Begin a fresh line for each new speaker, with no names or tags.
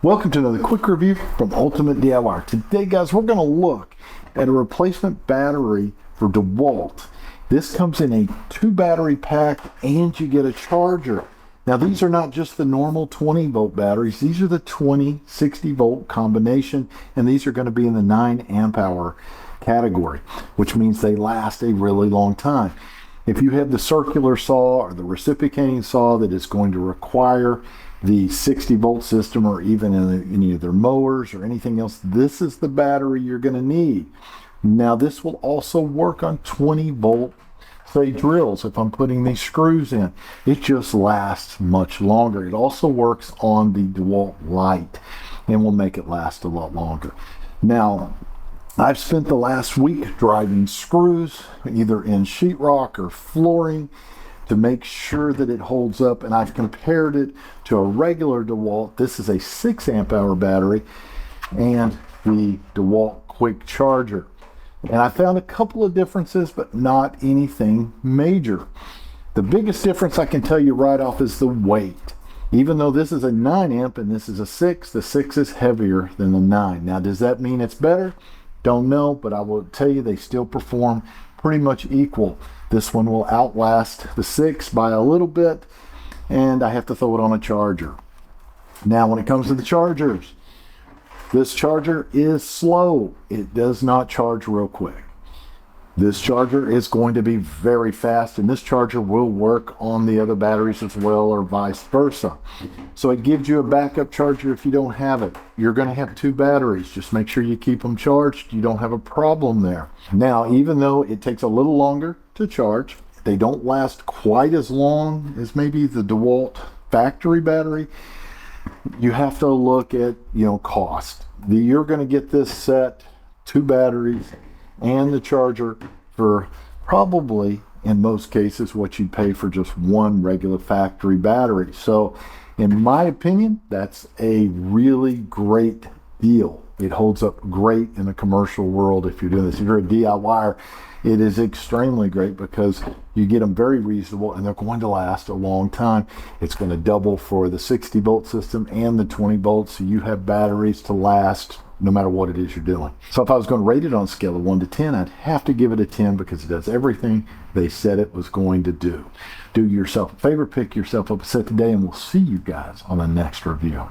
Welcome to another quick review from Ultimate DIY. Today, guys, we're going to look at a replacement battery for Dewalt. This comes in a 2-battery pack and you get a charger. Now, these are not just the normal 20-volt batteries. These are the 20-60-volt combination, and these are going to be in the 9 amp hour category, which means they last a really long time. If you have the circular saw or the reciprocating saw that is going to require the 60-volt system, or even in any of their mowers or anything else, this is the battery you're going to need. Now, this will also work on 20-volt, say, drills. If I'm putting these screws in, it just lasts much longer. It also works on the Dewalt Light and will make it last a lot longer. Now, I've spent the last week driving screws, either in sheetrock or flooring, to make sure that it holds up, and I've compared it to a regular Dewalt. This is a 6 amp hour battery and the Dewalt quick charger, and I found a couple of differences, but not anything major. The biggest difference I can tell you right off is the weight. Even though this is a 9 amp and this is a 6, the 6 is heavier than the 9. Now, does that mean it's better? Don't know, but I will tell you they still perform pretty much equal. This one will outlast the 6 by a little bit, and I have to throw it on a charger. Now, when it comes to the chargers, this charger is slow. It does not charge real quick. This charger is going to be very fast, and this charger will work on the other batteries as well, or vice versa. So it gives you a backup charger if you don't have it. You're going to have 2 batteries. Just make sure you keep them charged. You don't have a problem there. Now, even though it takes a little longer to charge, they don't last quite as long as maybe the Dewalt factory battery. You have to look at, cost. You're going to get this set, 2 batteries, and the charger for probably, in most cases, what you'd pay for just one regular factory battery. So, in my opinion, that's a really great deal. It holds up great in the commercial world if you're doing this. If you're a DIYer, it is extremely great because you get them very reasonable and they're going to last a long time. It's going to double for the 60-volt system and the 20 volts, so you have batteries to last no matter what it is you're doing. So if I was going to rate it on a scale of 1 to 10, I'd have to give it a 10 because it does everything they said it was going to do. Do yourself a favor, pick yourself up a set today, and we'll see you guys on the next review.